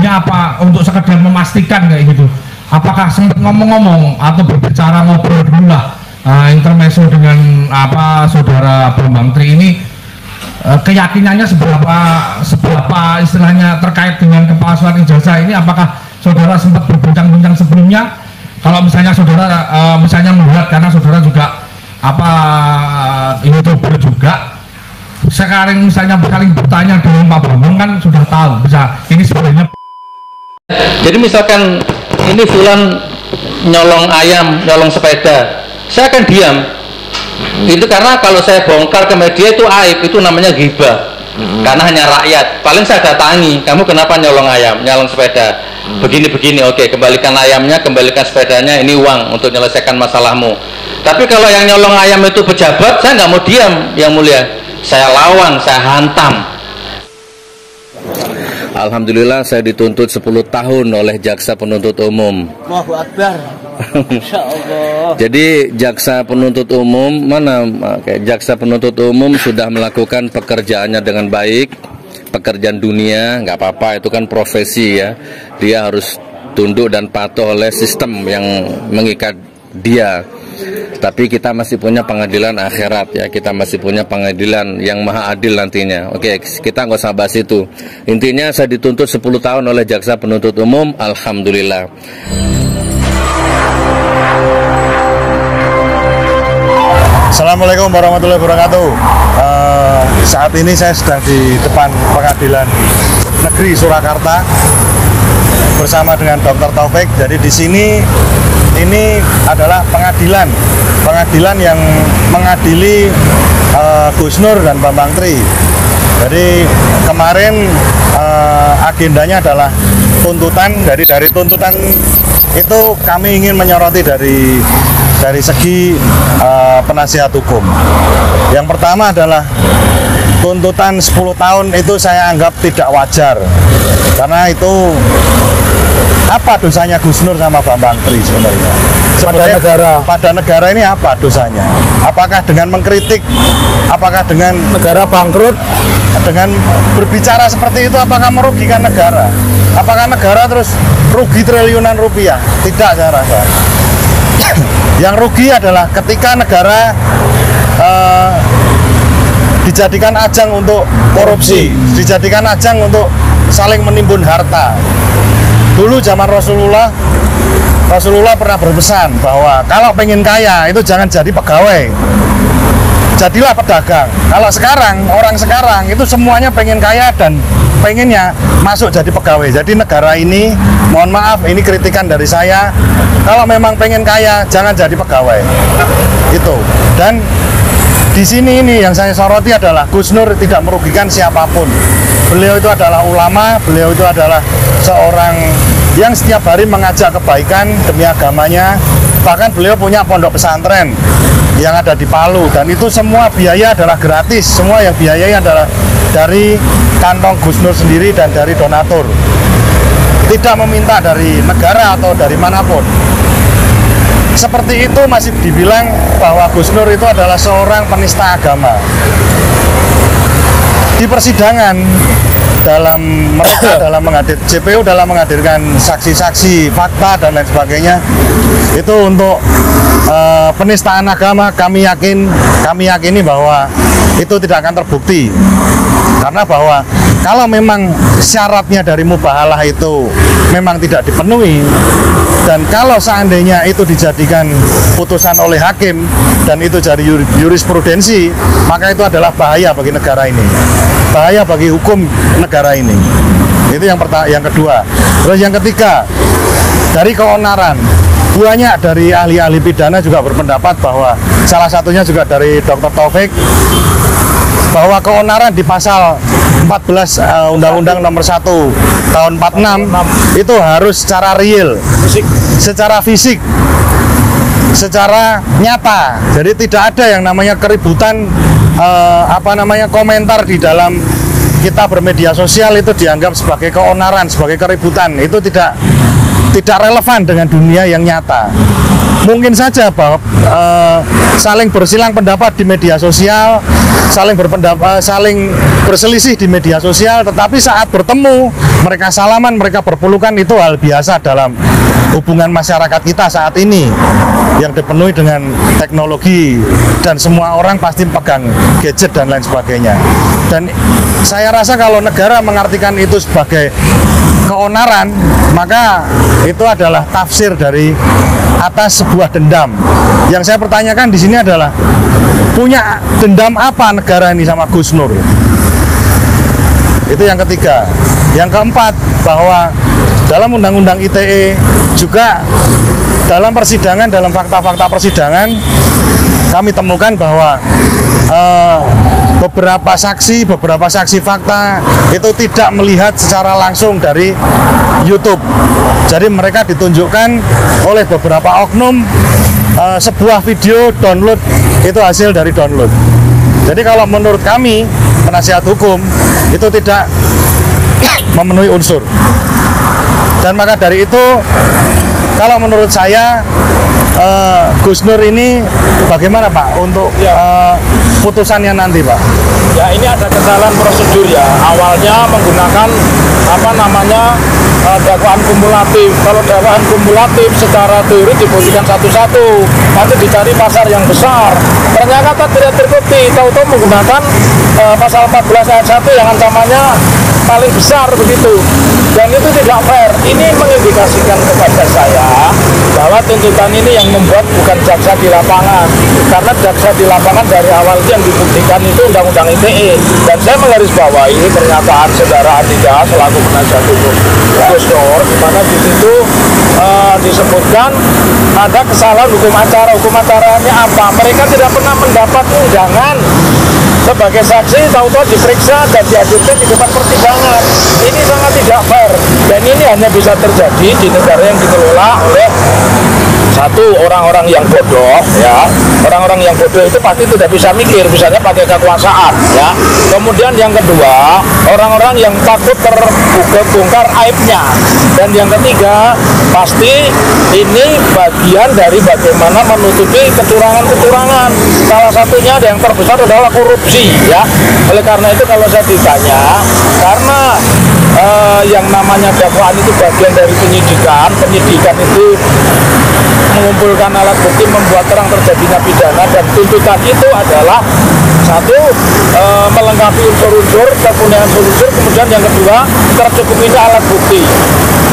tujuannya apa untuk sekedar memastikan kayak gitu? Apakah sempat ngomong-ngomong atau berbicara ngobrol dulu lah intermezzo dengan apa saudara Bambang Tri ini keyakinannya seberapa istilahnya terkait dengan kepalsuan ijazah ini? Apakah saudara sempat berbincang-bincang sebelumnya? Kalau misalnya saudara misalnya melihat karena saudara juga apa YouTuber juga, sekarang misalnya saling bertanya dengan Pak Bambang kan sudah tahu bisa ini sebenarnya. Jadi misalkan ini Fulan nyolong ayam, nyolong sepeda, saya akan diam. Itu karena kalau saya bongkar ke media itu aib, itu namanya ghibah. Karena hanya rakyat. Paling saya datangi, kamu kenapa nyolong ayam, nyolong sepeda? Begini-begini, oke, kembalikan ayamnya, kembalikan sepedanya, ini uang untuk menyelesaikan masalahmu. Tapi kalau yang nyolong ayam itu pejabat, saya nggak mau diam, Yang Mulia. Saya lawan, saya hantam. Alhamdulillah saya dituntut 10 tahun oleh jaksa penuntut umum. Allahu Akbar. Insyaallah. Jadi jaksa penuntut umum jaksa penuntut umum sudah melakukan pekerjaannya dengan baik, pekerjaan dunia, nggak apa-apa, itu kan profesi ya. Dia harus tunduk dan patuh oleh sistem yang mengikat dia. Tapi kita masih punya pengadilan akhirat ya, kita masih punya pengadilan yang maha adil nantinya. Oke, kita nggak usah bahas itu. Intinya saya dituntut 10 tahun oleh jaksa penuntut umum, alhamdulillah. Assalamualaikum warahmatullahi wabarakatuh. Saat ini saya sedang di depan pengadilan negeri Surakarta bersama dengan Dr. Taufik. Jadi di sini ini adalah pengadilan yang mengadili Gus Nur dan Bambang Tri. Jadi kemarin agendanya adalah tuntutan. Dari tuntutan itu kami ingin menyoroti dari segi penasihat hukum. Yang pertama adalah tuntutan 10 tahun itu saya anggap tidak wajar, karena itu apa dosanya Gus Nur sama Bambang Tri sebenarnya? Pada negara ini apa dosanya? Apakah dengan mengkritik? Apakah dengan negara bangkrut? Dengan berbicara seperti itu apakah merugikan negara? Apakah negara terus rugi triliunan rupiah? Tidak, saya rasa. Yang rugi adalah ketika negara dijadikan ajang untuk korupsi, dijadikan ajang untuk saling menimbun harta. Dulu zaman Rasulullah pernah berpesan bahwa kalau pengen kaya itu jangan jadi pegawai, jadilah pedagang. Kalau orang sekarang itu semuanya pengen kaya dan pengennya masuk jadi pegawai. Jadi negara ini, mohon maaf, ini kritikan dari saya, kalau memang pengen kaya jangan jadi pegawai. Itu. Dan di sini ini yang saya soroti adalah Gus Nur tidak merugikan siapapun. Beliau itu adalah ulama, beliau itu adalah seorang yang setiap hari mengajak kebaikan demi agamanya. Bahkan beliau punya pondok pesantren yang ada di Palu, dan itu semua biaya adalah gratis. Semua yang biayanya adalah dari kantong Gus Nur sendiri dan dari donatur, tidak meminta dari negara atau dari manapun. Seperti itu masih dibilang bahwa Gus Nur itu adalah seorang penista agama. Di persidangan dalam JPU dalam menghadirkan saksi-saksi, fakta dan lain sebagainya, itu untuk penistaan agama, kami yakini bahwa itu tidak akan terbukti. Karena bahwa kalau memang syaratnya dari mubahalah itu memang tidak dipenuhi, dan kalau seandainya itu dijadikan putusan oleh hakim dan itu jadi jurisprudensi, maka itu adalah bahaya bagi negara ini, bahaya bagi hukum negara ini. Itu yang kedua. Terus yang ketiga, dari keonaran, banyak dari ahli-ahli pidana juga berpendapat bahwa salah satunya juga dari Dr. Taufik, bahwa keonaran di pasal 14 Undang-Undang Nomor 1 tahun 46 itu harus secara real, secara fisik, secara nyata. Jadi tidak ada yang namanya keributan, komentar di dalam kita bermedia sosial itu dianggap sebagai keonaran, sebagai keributan. Itu tidak tidak relevan dengan dunia yang nyata. Mungkin saja bahwa saling bersilang pendapat di media sosial, saling berselisih di media sosial, tetapi saat bertemu mereka salaman, mereka berpelukan, itu hal biasa dalam hubungan masyarakat kita saat ini yang dipenuhi dengan teknologi dan semua orang pasti pegang gadget dan lain sebagainya. Dan saya rasa kalau negara mengartikan itu sebagai keonaran, maka itu adalah tafsir dari atas sebuah dendam. Yang saya pertanyakan di sini adalah, punya dendam apa negara ini sama Gus Nur? Itu yang ketiga. Yang keempat, bahwa dalam Undang-Undang ITE juga dalam persidangan, dalam fakta-fakta persidangan, kami temukan bahwa beberapa saksi fakta itu tidak melihat secara langsung dari YouTube. Jadi mereka ditunjukkan oleh beberapa oknum sebuah video download, itu hasil dari download. Jadi kalau menurut kami penasihat hukum itu tidak memenuhi unsur. Dan maka dari itu, kalau menurut saya Gus Nur ini bagaimana Pak untuk putusannya nanti Pak? Ya, ini ada kesalahan prosedur ya. Awalnya menggunakan dakwaan kumulatif. Kalau dakwaan kumulatif secara teori dibuktikan satu-satu, nanti dicari pasar yang besar. Ternyata tidak terbukti. Tahu-tahu menggunakan pasal 14 ayat 1 yang ancamannya paling besar begitu. Dan itu tidak fair. Ini mengindikasikan kepada saya bahwa tuntutan ini yang membuat bukan jaksa di lapangan, karena jaksa di lapangan dari awal yang dibuktikan itu Undang-Undang ITE. Dan saya menggarisbawahi pernyataan saudara Andika selaku penasihat hukum Gus Nur, di mana di situ disebutkan ada kesalahan hukum acara. Hukum acaranya apa? Mereka tidak pernah mendapat undangan sebagai saksi, tahu-tahu diperiksa dan dihadirkan di depan persidangan. Ini sangat tidak fair, dan ini hanya bisa terjadi di negara yang dikelola oleh satu, orang-orang yang bodoh, ya. Orang-orang yang bodoh itu pasti tidak bisa mikir, misalnya pakai kekuasaan, ya. Kemudian yang kedua, orang-orang yang takut terbongkar aibnya. Dan yang ketiga, pasti ini bagian dari bagaimana menutupi kecurangan-kecurangan. Salah satunya yang terbesar adalah korupsi, ya. Oleh karena itu kalau saya ditanya, karena yang namanya dakwaan itu bagian dari penyidikan itu mengumpulkan alat bukti, membuat terang terjadinya pidana, dan tuntutan itu adalah satu, melengkapi unsur-unsur, kepunyaan unsur, kemudian yang kedua, tercukupinya alat bukti.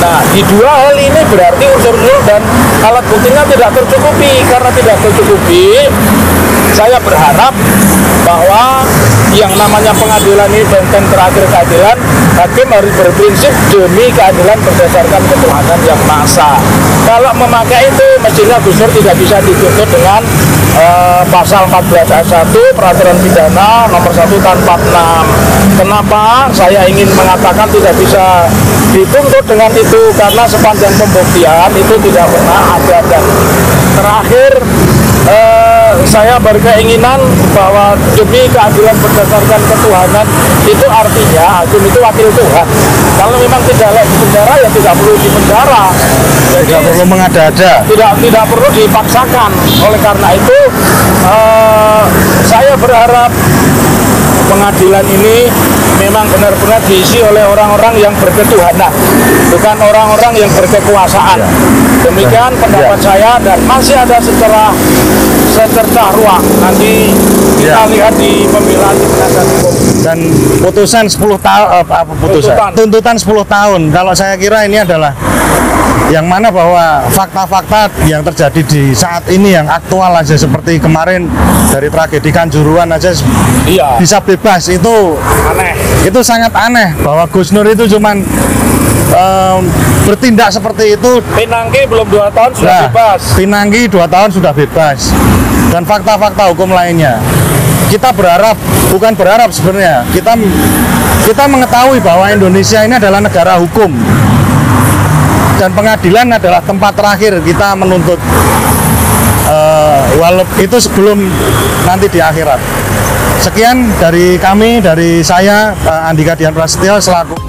Nah, di dua hal ini berarti unsur-unsur dan alat buktinya tidak tercukupi. Karena tidak tercukupi, saya berharap bahwa yang namanya pengadilan ini, benteng terakhir keadilan, hakim harus berprinsip demi keadilan berdasarkan ketuhanan yang Maha Esa. Kalau memakai itu, mestinya Gus Nur tidak bisa dituntut dengan pasal 14 ayat 1 peraturan pidana nomor 1 tanpa 6. Kenapa saya ingin mengatakan tidak bisa dituntut dengan itu? Karena sepanjang pembuktian itu tidak pernah ada. Dan terakhir, saya berkeinginan bahwa demi keadilan berdasarkan ketuhanan itu artinya hakim itu wakil Tuhan. Kalau memang tidak layak di penjara, ya tidak perlu di penjara. Jadi, tidak perlu mengada-ada. Tidak perlu dipaksakan. Oleh karena itu, saya berharap pengadilan ini memang benar-benar diisi oleh orang-orang yang berketuhanan, bukan orang-orang yang berkekuasaan. Demikian pendapat saya, dan masih ada secercah ruang nanti kita lihat di pembelaan di penasihat hukum. Dan putusan 10 tahun, tuntutan 10 tahun. Kalau saya kira ini adalah yang mana bahwa fakta-fakta yang terjadi di saat ini yang aktual aja, seperti kemarin dari tragedi Kanjuruhan aja bisa bebas, itu Aneh. Itu sangat aneh bahwa Gus Nur itu cuman bertindak seperti itu. Pinangki belum 2 tahun sudah bebas. Pinangki 2 tahun sudah bebas. Dan fakta-fakta hukum lainnya. Kita bukan berharap sebenarnya. Kita mengetahui bahwa Indonesia ini adalah negara hukum. Dan pengadilan adalah tempat terakhir kita menuntut, walaupun itu sebelum nanti di akhirat. Sekian dari kami, dari saya, Andika Dian Prasetyo selaku